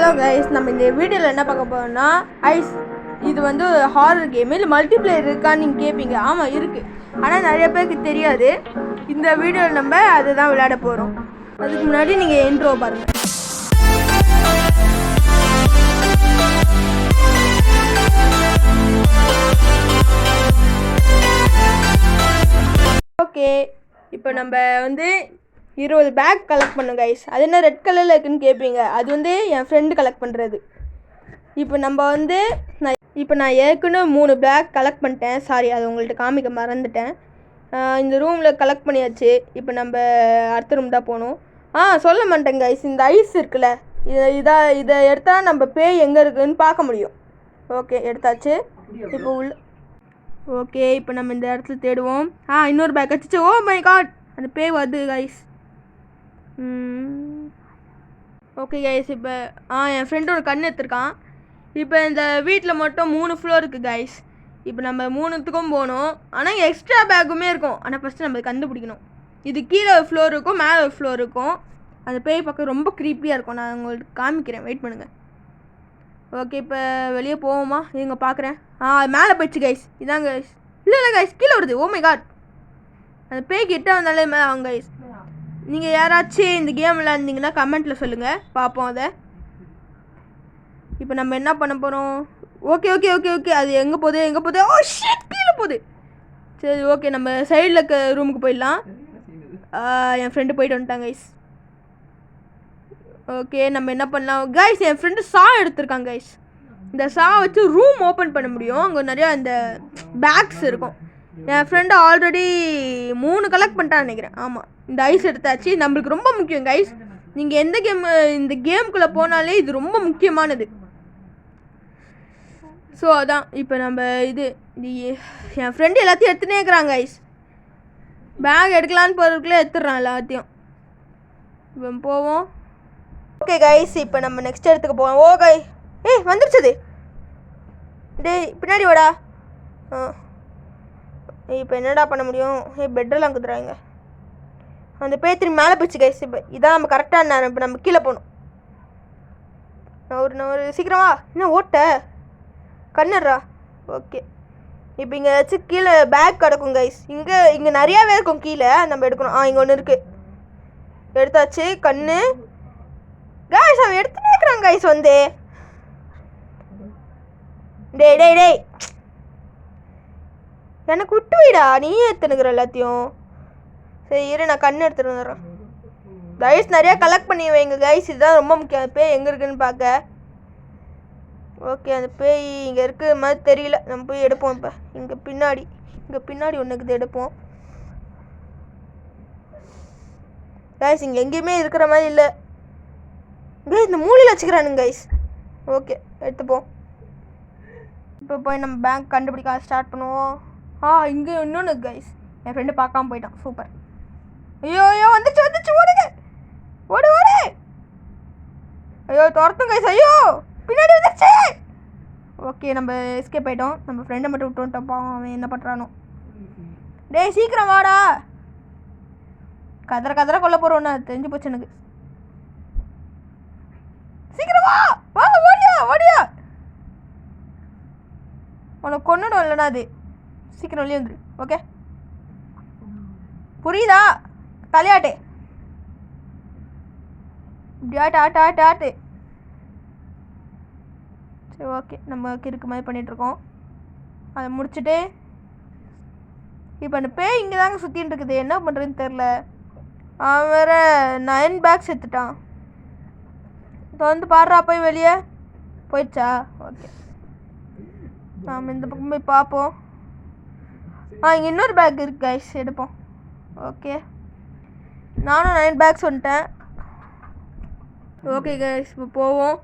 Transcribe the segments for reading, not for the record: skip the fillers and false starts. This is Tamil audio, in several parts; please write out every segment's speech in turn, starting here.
ஹலோ கைஸ், நம்ம இந்த வீடியோவில் என்ன பார்க்க போகிறோம்னா ஐஸ். இது வந்து ஹாரர் கேம். இல்லை மல்டிப்ளேயர் இருக்கான்னு நீங்கள் கேட்பீங்க. ஆமாம் இருக்குது, ஆனால் நிறைய பேருக்கு தெரியாது. இந்த வீடியோவில் நம்ம அதை தான் விளையாட போகிறோம். அதுக்கு முன்னாடி நீங்கள் இன்ட்ரோ பாருங்கள். ஓகே, இப்போ நம்ம வந்து 20 பேக் கலெக்ட் பண்ணும் கைஸ். அது என்ன ரெட் கலரில் இருக்குதுன்னு கேட்பீங்க. அது வந்து என் ஃப்ரெண்டு கலெக்ட் பண்ணுறது. இப்போ நம்ம வந்து நான் ஏற்கனவே 3 பேக் கலெக்ட் பண்ணிட்டேன். சாரி, அது உங்கள்கிட்ட காமிக்க மறந்துட்டேன். இந்த ரூமில் கலெக்ட் பண்ணியாச்சு. இப்போ நம்ம அடுத்த ரூம் தான் போகணும். சொல்ல மாட்டேங்க கைஸ், இந்த ஐஸ் இருக்குல்ல, இதை எடுத்தால் நம்ம பேய் எங்கே இருக்குதுன்னு பார்க்க முடியும். ஓகே, எடுத்தாச்சு. இப்போ ஓகே, இப்போ நம்ம இந்த இடத்துல தேடுவோம். இன்னொரு பேக் வச்சுச்சு. ஓ மை காட், அந்த பேய் வருது கைஸ். ஓகே கைஸ், இப்போ என் ஃப்ரெண்டு ஒரு கண் எடுத்துருக்கான். இப்போ இந்த வீட்டில் மட்டும் 3 ஃப்ளோர் இருக்குது கைஸ். இப்போ நம்ம 3த்துக்கும் போகணும். ஆனால் இங்கே எக்ஸ்ட்ரா பேக்குமே இருக்கும். ஆனால் ஃபஸ்ட்டு நம்ம கண்டுபிடிக்கணும். இது கீழே ஒரு ஃப்ளோர் இருக்கும், மேலே ஒரு ஃப்ளோர் இருக்கும். அந்த பேய் பார்க்க ரொம்ப க்ரீப்பியாக இருக்கும். நான் உங்களுக்கு காமிக்கிறேன், வெயிட் பண்ணுங்கள். ஓகே, இப்போ வெளியே போவோமா? இங்கே பார்க்குறேன். மேலே போயிடுச்சு கைஸ். இதாங்க கைஸ். இல்லை கைஸ், கீழே வருது. ஓ மை காட், அந்த பேய் கிட்ட வந்தாலே மேலே அவங்க கைஸ். நீங்கள் யாராச்சும் இந்த கேம் விளையாண்டிங்கன்னா கமெண்ட்டில் சொல்லுங்கள், பார்ப்போம் அதை. இப்போ நம்ம என்ன பண்ண போகிறோம்? ஓகே, அது எங்கே போகுது? ஓ ஷிட், கீழே போகுது. சரி, ஓகே, நம்ம சைடில் இருக்க ரூமுக்கு போயிடலாம். என் ஃப்ரெண்டு போயிட்டு வந்துட்டாங்க கைஸ். ஓகே, நம்ம என்ன பண்ணலாம் கைஸ்? என் ஃப்ரெண்டு எடுத்திருக்காங்க கைஸ். இந்த வச்சு ரூம் ஓப்பன் பண்ண முடியும். அங்கே நிறையா இந்த பேக்ஸ் இருக்கும். என் ஃப்ரெண்டு ஆல்ரெடி 3 கலெக்ட் பண்ணிட்டான்னு நினைக்கிறேன். ஆமாம், இந்த ஐஸ் எடுத்தாச்சு. நம்மளுக்கு ரொம்ப முக்கியம் கைஸ். நீங்கள் எந்த இந்த கேமுக்குள்ளே போனாலே இது ரொம்ப முக்கியமானது. ஸோ அதான் இப்போ நம்ம என் ஃப்ரெண்டு எல்லாத்தையும் எடுத்துனே இருக்கிறாங்க கைஸ். பேக் எடுக்கலான்னு போகிறதுக்குள்ளே எடுத்துடுறான் எல்லாத்தையும். இப்போ போவோம். ஓகே கைஸ், இப்போ நம்ம நெக்ஸ்ட் இடத்துக்கு போவோம். ஓ கை, வந்துருச்சது. பின்னாடி வாடா. இப்போ என்னடா பண்ண முடியும்? பெட்டெல்லாம் குத்துறாங்க. அந்த பேத்திரி மேலே போச்சு கைஸ். இப்போ இதான் நம்ம கரெக்டாக நேரம். இப்போ நம்ம கீழே போகணும். நான் ஒரு சீக்கிரமா என்ன ஓட்ட கண்ணுறா. ஓகே, இப்போ இங்கே ஏதாச்சும் கீழே பேக் கிடக்கும் கைஸ். இங்கே நிறையாவே இருக்கும் கீழே. நம்ம எடுக்கணும். இங்கே ஒன்று இருக்குது. எடுத்தாச்சு. கண்ணு கைஸ், அவன் எடுத்துனே இருக்கிறான் கைஸ். வந்து டேய் எனக்கு விட்டு விடா, நீயே எடுத்துனுக்குற எல்லாத்தையும். சரி இரு, நான் கண்ணு எடுத்துகிட்டு வந்துடுறேன். கைஸ் நிறையா கலெக்ட் பண்ணி வைங்க கைஸ், இதுதான் ரொம்ப முக்கியம். அந்த பேய் எங்கே இருக்குதுன்னு பார்க்க. ஓகே, அந்த பேய் இங்கே இருக்கிற மாதிரி தெரியல. நம்ம போய் எடுப்போம். இப்போ இங்கே பின்னாடி ஒன்று இருக்குது, எடுப்போம் கைஸ். இங்கே எங்கேயுமே இருக்கிற மாதிரி இல்லை கைஸ். இந்த மூலையில் வச்சுக்கிறானுங்க கைஸ். ஓகே, எடுத்துப்போம். இப்போ போய் நம்ம பேங்க் கண்டுபிடிக்க ஸ்டார்ட் பண்ணுவோம். இங்கே இன்னொன்று கைஸ். என் ஃப்ரெண்டு பார்க்காம போயிட்டான். சூப்பர். ஐயோ வந்துச்சு ஓடு. ஐயோ துரத்தும் கைஸ். ஐயோ பின்னாடி வந்துச்சு. ஓகே, நம்ம எஸ்கேப் ஆகிட்டோம். நம்ம ஃப்ரெண்டை மட்டும் விட்டு வந்துட்டோம். அவன் என்ன பண்ணுறானோ. டேய் சீக்கிரம் வாடா. கதற கொல்ல போகிறோன்னா தெரிஞ்சு போச்சு எனக்கு. சீக்கிரம் வா ஓடியா. உனக்கு கொண்டுடும் இல்லைனா அது. சீக்கிரம் வெளியே வந்துடு. ஓகே, புரியுதா? தலையாட்டு இப்படி ஆட்டு. சரி ஓகே, நம்ம கிறுக்கு மாதிரி பண்ணிகிட்ருக்கோம். அதை முடிச்சுட்டு இப்போ அந்த பேய் இங்கே தாங்க சுற்றின்னு இருக்குது. என்ன பண்ணுறதுன்னு தெரில. அவன் வேறு 9 பேக்ஸ் எடுத்துட்டான். இப்போ வந்து பாடுறா, போய் வெளியே போயிடுச்சா? ஓகே, நாம் இந்த பக்கம் போய் பார்ப்போம். இங்கே இன்னொரு பேக் இருக்குது கைஸ், எடுப்போம். ஓகே, நானும் 9 பேக்ஸ் வந்துட்டேன். ஓகே கைஸ், இப்போ போவோம்.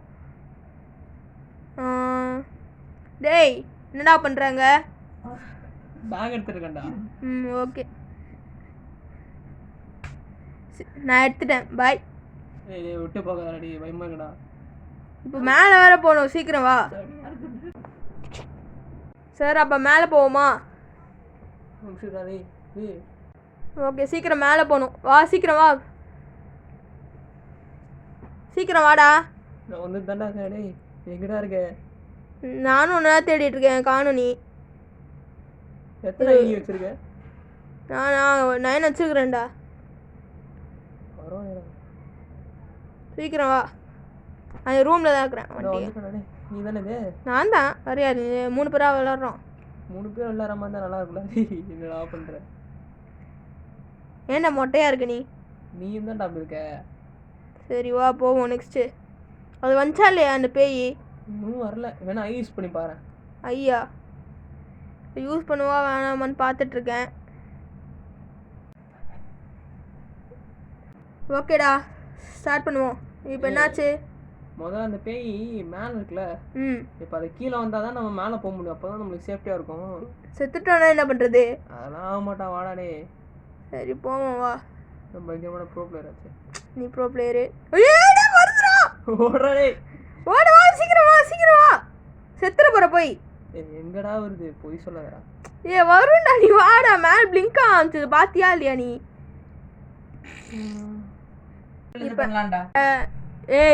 டேய் என்னடா பண்ணுறாங்க? பேக் எடுத்துருக்கேன்டா. ஓகே, நான் எடுத்துட்டேன். பாய். விட்டு போகாதடி, பயமா இருக்கடா. இப்போ மேலே வேற போகணும். சீக்கிரம் வா சார். அப்போ மேலே போவோமா? ஓகே, சீக்கிரம் மேலே போகணும். வா, சீக்கிரம் வாடா. நான் வந்து தாண்டா இருக்கேன். டேய் எங்கடா இருக்க? நானும் ஒன்றா தேடிட்டு இருக்கேன், காணும் நீ. எத்தனை ஐடி வச்சிருக்க? நான் 9 வச்சுக்கிறேன்டா. பரவாயில்ல. சீக்கிரம் வா, அந்த ரூமில் தான் இருக்கிறேன். வண்டி நீ தானே இது? நான் தான். வரையாது, 3 பேராக விளாட்றோம். 3 பேர் விளாட்ற மாதிரி தான் நல்லா இருக்குல்ல? என்னடா பண்ணுற? ஏன்டா மொட்டையாக இருக்கு நீ? நீயும் தான் டாப் இருக்க. சரி வா போவோம் நெக்ஸ்ட்டு. அது வந்துச்சா இல்லையா அந்த பேய்? இன்னும் வரல. வேணா யூஸ் பண்ணி பாரு. ஐயா யூஸ் பண்ணுவா வேணாமான்னு பார்த்துட்ருக்கேன். ஓகேடா, ஸ்டார்ட் பண்ணுவோம். இப்போ என்னாச்சு? முதல்ல அந்த பேய் மேலே இருக்குல்ல, இப்போ அது கீழே வந்தால் தான் நம்ம மேலே போக முடியும். அப்போ தான் நம்மளுக்கு சேஃப்டியாக இருக்கும். செத்துட்டோன்னா என்ன பண்ணுறது? அதெல்லாம் ஆக மாட்டான், வாடாடே. சரி போவோம் வா. நம்ம பயங்கரமான ப்ரோ பிளேயர் ஆச்சு. நீ ப்ரோ பிளேயரு. ஓடுறாடே, ஓட வா, சீக்கிரம் வா, சீக்கிரம் வா. செத்துற போகிற போய். எங்கடா வருது? போய் சொல்லாதடா. வரும்டா, நீ வாடா. மேல் பிளிங்க் ஆச்சு, பாத்தியா இல்லையா நீ?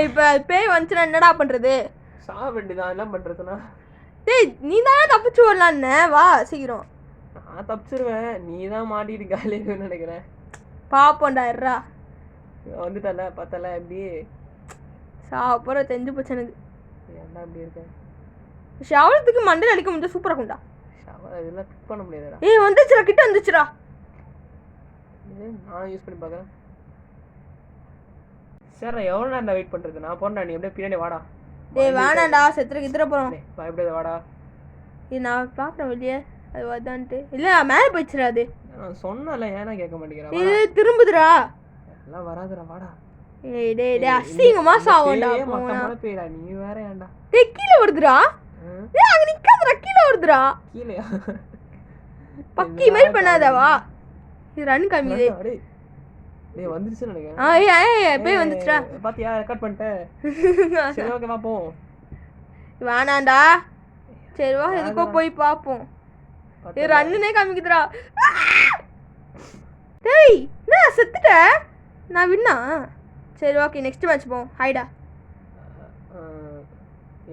இப்போ பேய் வந்துச்சுன்னா என்னடா பண்ணுறது? சாக வேண்டியதான். என்ன பண்ணுறதுன்னா, டேய் நீ தானே தப்பிச்சு வரலான்னு. வா சீக்கிரம். நான் தப்பிச்சிருவேன், நீ தான் மாட்டிட்டு காலையில் நினைக்கிறேன். பாப்போண்டா இருறா. வந்துட்டல பார்த்தல எப்படி சாப்பிட்ற தெரிஞ்சு போச்சு எனக்கு. ஏன்டா இப்படி இருக்க? ஷவரத்துக்கு மண்டல் அடிக்க முடிஞ்சா சூப்பராக இருக்கும்டா. ஷவர் இதெல்லாம் பிக் பண்ண முடியாதுடா. வந்துச்சுடா, கிட்ட வந்துச்சுடா. நான் யூஸ் பண்ணி பார்க்குறேன். சரி எவ்வளோ நேரம் வெயிட் பண்ணுறது? நான் போறேன்டா, நீ எப்படியே பின்னாடி வாடா. வேணாண்டா, செத்துற கித்துற போகிறோம். பயப்படாத வாடா. நான் பார்க்குறேன் வெளியே, அது வதான்ட்டு. இல்லை மேலே போயிடுச்சுடா. அது நான் சொன்னல, ஏன்னா கேட்க மாட்டேங்கிறேன். இது திரும்புதுடா. எல்லாம் வராதுடா, வாடா. டேய் அசிங்கமா சாவும்டா. மொத்தமான பேய்டா, நீ வேற ஏன்டா? டேய் கீழே வருதுடா. அங்க நிக்காதடா, கீழே வருதுடா. கீழயா? பக்கி மாதிரி பண்ணாத வா. இது ரன் காமிக்குது. டேய் வந்துருச்சுன்னு நினைக்கிறேன். ஏய் பேய் வந்துச்சுடா. பாத்தியா, ரெக்கார்ட் பண்ணிட்டேன். சரி ஓகே வா போ. வேணாண்டா. சரி வா, எதுக்கோ போய் பாப்போம். ரன்னுனே காமிக்குதுடா. டேய் என்ன செத்துட்ட? நான் வின்னா. சரி ஓகே, நெக்ஸ்ட் மேட்ச் போவோம். ஹைடா.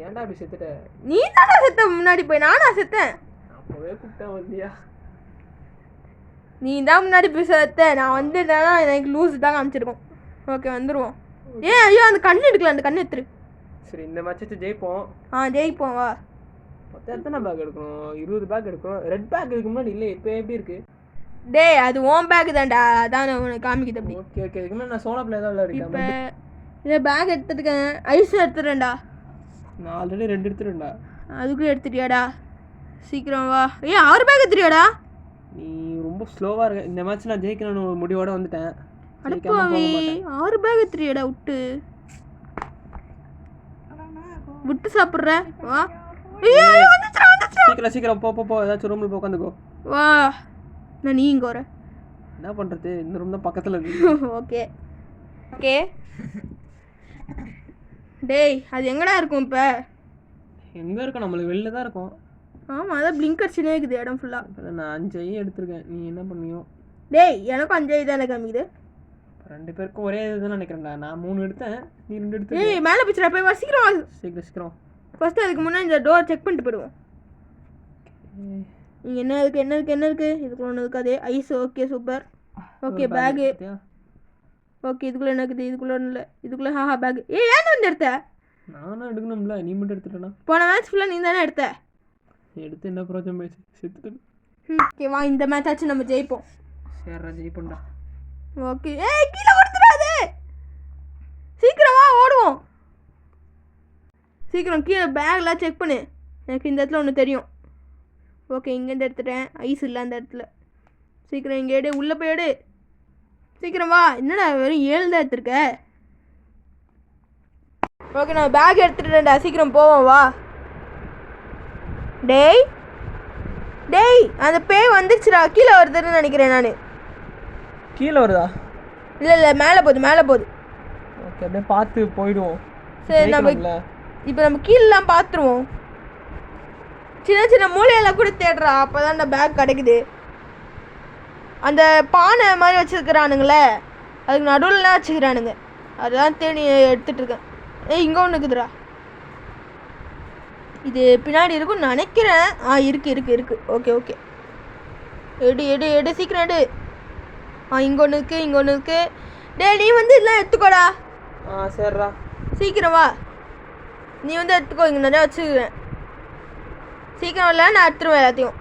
ஏன்டா அப்படி செத்துட்ட? நீ தானே செத்த முன்னாடி போய். நானா செத்தேன்? அப்பவே கூப்பிட்டேன் வந்தியா? நீ தான் முன்னாடி போய் செத்த. நான் வந்துட்டேன்னா எனக்கு லூஸ் தான் காமிச்சிருக்கோம். ஓகே வந்துடுவோம். ஐயோ அந்த கண்ணு எடுக்கல, அந்த கண்ணு எடுத்துரு. சரி இந்த மேட்ச் வச்சு ஜெயிப்போம். ஜெயிப்போம் வா. எத்தனை பேக் எடுக்கணும்? 20 பேக் எடுக்கணும். ரெட் பேக் இதுக்கு முன்னாடி இல்லை, இப்போ எப்படி இருக்கு? டேய் அது ஓம் பேக் தான்டா, அதான் உனக்கு காமிக்குது அப்படி. ஓகே ஓகே, இதுக்கு முன்னாடி நான் சோலோ பிளே தான் விளையாடிருக்கேன். இப்போ இதை பேக் எடுத்துருக்கேன். ஐஸ் எடுத்துறேன்டா. நான் ஆல்ரெடி 2 எடுத்துட்டேன்டா. அதுக்குள்ளே எடுத்துட்டியாடா? சீக்கிரம் வா. 6 பேக் எடுத்துட்டியாடா? நீ ரொம்ப ஸ்லோவாக இருக்க. இந்த மேட்ச் நான் ஜெயிக்கணும்னு ஒரு முடிவோட வந்துட்டேன். அடப்பாவி, 6 பேக் எடுத்துட்டியாடா? விட்டு சாப்பிட்ற வா. சீக்கிரம் சீக்கிரம் போ போ, ஏதாச்சும் ரூமில் போய் உட்காந்துக்கோ. வா, நான் நீ இங்கே வர. என்ன பண்ணுறது, இந்த ரூம் தான் பக்கத்தில் இருக்கு. Okay okay. டேய் அது எங்கடா இருக்கும் இப்போ? எங்கே இருக்கும்? நம்மளுக்கு வெளில தான் இருக்கும். ஆமாம், அதான் பிளிங்க் அடிச்சுனே இருக்குது இடம் ஃபுல்லாக. இப்போ நான் 5 ஐ எடுத்திருக்கேன். நீ என்ன பண்ணுவியோ? டேய் எனக்கும் 5 ஐ தானே காமிக்குது. 2 பேருக்கும் ஒரே இதுதான் நினைக்கிறேன்டா. நான் 3 எடுத்தேன், நீ 2 எடுத்து. ஏய் மேலே பிடிச்சிடா, போய் வா சீக்கிரம் வா. சீக்கிரம் சீக்கிரம். ஃபஸ்ட்டு அதுக்கு முன்னாடி இந்த டோர் செக் பண்ணிட்டு போயிடுவோம். இங்கே என்ன இருக்குது, என்ன இருக்குது, என்ன இருக்குது? இதுக்குள்ள ஒன்று இருக்காது. Ice okay super. Okay bag okay. இதுக்குள்ளே என்ன இருக்குது? இதுக்குள்ளே ஒன்றும் இல்லை. இதுக்குள்ளே பேகு. ஏன் வந்து எடுத்த? நானும் எடுக்கணும்ல, நீ மட்டும் எடுத்துட்டேன்னா? போன மேட்ச் ஃபுல்லாக நீ தானே எடுத்த. எடுத்து என்ன ப்ரோஜனம் போயிடுச்சு, செத்துட்டு. ஓகே வா, இந்த மேட்ச் ஆச்சு நம்ம ஜெயிப்போம். சரி ஜெயிப்போம்டா. ஓகே. கீழே கொடுத்துடாது. சீக்கிரம் வா ஓடுவோம். சீக்கிரம் கீழே பேக்லாம் செக் பண்ணு. எனக்கு இந்த இடத்துல ஒன்று தெரியும். ஓகே இங்கேருந்து எடுத்துட்டேன். ஐஸ் இல்லை அந்த இடத்துல. சீக்கிரம் இங்கே எடு, உள்ளே போய் எடு. சீக்கிரம் வா. என்னடா வெறும் 7 தான் எடுத்துருக்க? ஓகே நான் பேக் எடுத்துட்டேன்டா. சீக்கிரம் போவோம் வா. டேய் டேய் அந்த பேய் வந்துருச்சுடா. கீழே வருதுன்னு நினைக்கிறேன் நான். கீழே வருதா? இல்லை இல்லை மேலே போகுது, மேலே போகுது. ஓகே அப்படியே பார்த்து போயிடுவோம். சரி நம்ம இப்போ நம்ம கீழெலாம் பார்த்துருவோம். சின்ன சின்ன மூலையெல்லாம் கூட தேடுறா, அப்போ தான் அந்த பேக் கிடைக்குது. அந்த பானை மாதிரி வச்சுருக்கிறானுங்களே, அதுக்கு நடுவில்லாம் வச்சுக்கிறானுங்க. அதுதான் தேடி எடுத்துகிட்டு இருக்கேன். ஏய் இங்கே ஒன்று இருக்குதுடா. இது பின்னாடி இருக்கும்னு நினைக்கிறேன். இருக்கு. ஓகே. எடு சீக்கிரம் எடு. இங்கே ஒன்று இருக்கு. டேய் நீ வந்து இதெல்லாம் எடுத்துக்கோடா. சரிடா. சீக்கிரம் வா. நீ வந்து எடுத்துக்கோ, இங்கே நிறையா வச்சுக்கிறேன். சீக்கிரம் இல்லை, நான் எடுத்துருவேன் எல்லாத்தையும்.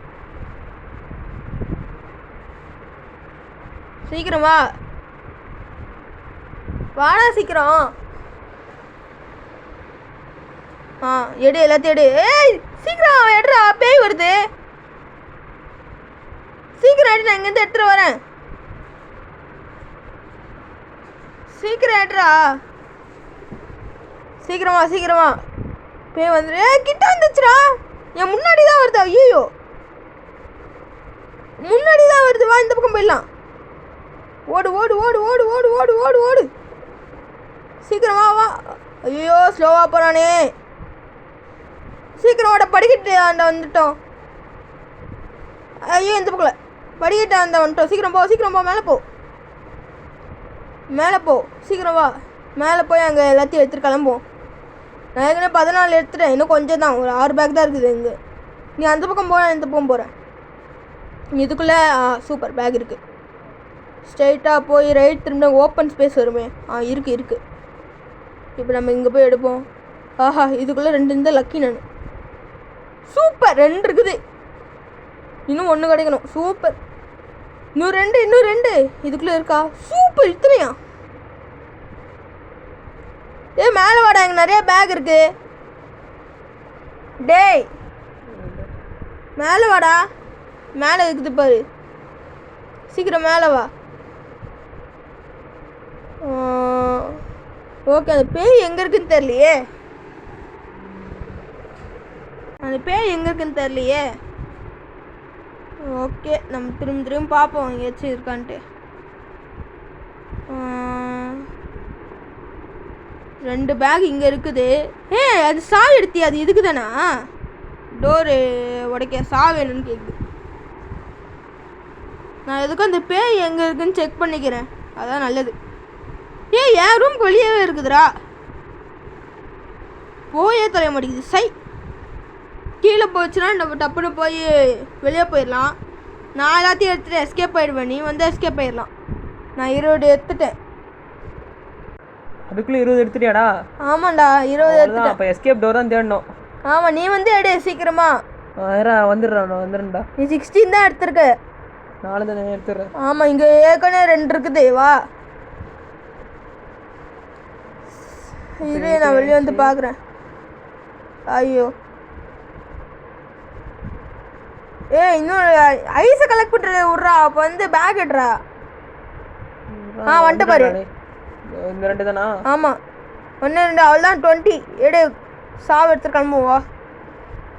சீக்கிரம் வா. வாடா சீக்கிரம். எடு எல்லாத்தையும் எடு. ஏய் சீக்கிரம் எடுறா, பேய் வருது. சீக்கிரம் எடு, நான் இங்கேருந்து எடுத்துட்டு வரேன். சீக்கிரம் எடுறா. சீக்கிரமா பேய் வந்துடு. கிட்ட வந்துச்சுடா. என் முன்னாடி தான் வருது. ஐயோ முன்னாடி தான் வருது. வா இந்த பக்கம் போயிடலாம். ஓடு. சீக்கிரமா வா. ஐயோ ஸ்லோவா போறானே. சீக்கிரம் ஓட. படிக்கிட்டு அந்த வந்துட்டோம். ஐயோ இந்த பக்கம் படிக்கிட்டு அந்த வந்துட்டோம். சீக்கிரம் போ. மேலே போ. சீக்கிரம் வா. மேலே போய் அங்கே எல்லாத்தையும் எடுத்துகிட்டு கிளம்புவோம். நான் ஏற்கனவே 14 எடுத்துட்டேன். இன்னும் கொஞ்சம் தான், ஒரு 6 பேக் தான் இருக்குது இங்கே. நீ அந்த பக்கம் போகிறேன், இந்த பக்கம் போகிறேன். இதுக்குள்ளே சூப்பர் பேக் இருக்குது. ஸ்ட்ரைட்டாக போய் ரைட் திரும்ப ஓப்பன் ஸ்பேஸ் வருமே. இருக்குது. இப்போ நம்ம இங்கே போய் எடுப்போம். இதுக்குள்ளே 2 இருந்தால் லக்கி நான். சூப்பர் 2 இருக்குது. இன்னும் 1 கிடைக்கணும். சூப்பர். இன்னும் ரெண்டு இதுக்குள்ளே இருக்கா? சூப்பர். இத்தனையா? மேலே வாடா, அங்கே நிறைய பேக் இருக்கு. டேய் மேலே வாடா. மேலே இருக்குது பாரு. சீக்கிரம் மேலே வா. ஓகே, அந்த பேய் எங்கே இருக்குன்னு தெரியலையே. ஓகே, நம்ம திரும்ப பார்ப்போம் எங்கேயாச்சும் இருக்கான்ட்டு. 2 பேக் இங்கே இருக்குது. அது சாவி எடுத்தியா? அது இதுக்கு தானா? டோரு உடைக்க சாவி வேணும்னு கேட்குது. நான் எதுக்கும் அந்த பேய் எங்கே இருக்குன்னு செக் பண்ணிக்கிறேன். அதான் நல்லது. என் ரூம் வெளியவே இருக்குதுடா. போயே தொலைய மாட்டேங்குது. சை கீழே போச்சுன்னா நம்ம டப்புன்னு போய் வெளியே போயிடலாம். நான் எல்லாத்தையும் எடுத்துகிட்டு எஸ்கேப் ஆகிடுவேன். நீ வந்து எஸ்கேப் ஆகிடலாம். நான் 20 எடுத்துட்டேன். அதுக்குள்ளே 20 எடுத்துட்டியாடா? ஆமாண்டா 20 எடுத்துட்டேன். அப்போ எஸ்கேப் டோர் தான் தேடணும். ஆமாம், நீ வந்து எடு சீக்கிரமா. வந்துடுறேன்டா. நீ 16 தான் எடுத்துருக்க. 4 தானே எடுத்துடுறேன். ஆமாம், இங்கே ஏற்கனவே 2 இருக்குது. வா இரு, நான் வெளியே வந்து பார்க்குறேன். ஐயோ இன்னும் ஐஸை கலெக்ட் பண்ணுறது விட்றா. அப்போ வந்து பேக் எடுறா. வந்துட்டு பாரு. இந்த 2 தானா? ஆமாம் 1 2 அவ்வளோதான். 20 எடு. சாவு எடுத்துட்டு கிளம்புவா.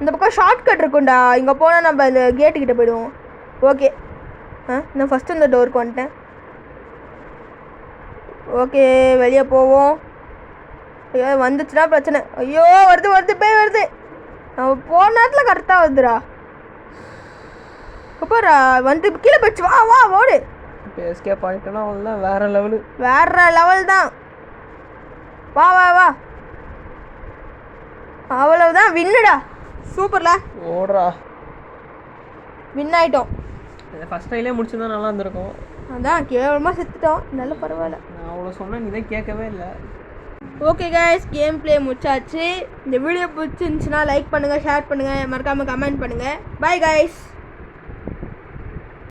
இந்த பக்கம் ஷார்ட்கட் இருக்கும்டா. இங்கே போனால் நம்ம இந்த கேட்டுக்கிட்ட போயிடுவோம். ஓகே, நான் ஃபஸ்ட்டு இந்த டோருக்கு வந்துட்டேன். ஓகே, வெளியே போவோம். ஐயோ வந்துச்சுன்னா பிரச்சனை. ஐயோ வருது பேய் வருது. நம்ம போன நேரத்தில் கரெக்டாக வருதுடா. அப்புறா வந்து கீழே போயிடுச்சு. வா ஓடு. எஸ்கேப் ஆகிட்டோன்னா அவ்வளோதான். வேற லெவல் தான். வா அவ்வளவுதான். வின்னுடா. சூப்பர்ல. ஓடுறா. வின் ஆகிட்டோம். ஃபஸ்ட் டைலே முடிச்சுதான் நல்லா இருந்திருக்கும். அதான் கேவலமாக செத்துட்டோம். நல்ல பரவாயில்ல. நான் அவ்வளோ சொன்னேன், நீ தான் கேட்கவே இல்லை. ஓகே கைஸ், கேம் ப்ளே முடிச்சாச்சு. இந்த வீடியோ பிடிச்சிருந்துச்சுன்னா லைக் பண்ணுங்கள், ஷேர் பண்ணுங்கள், மறக்காமல் கமெண்ட் பண்ணுங்கள். Bye guys.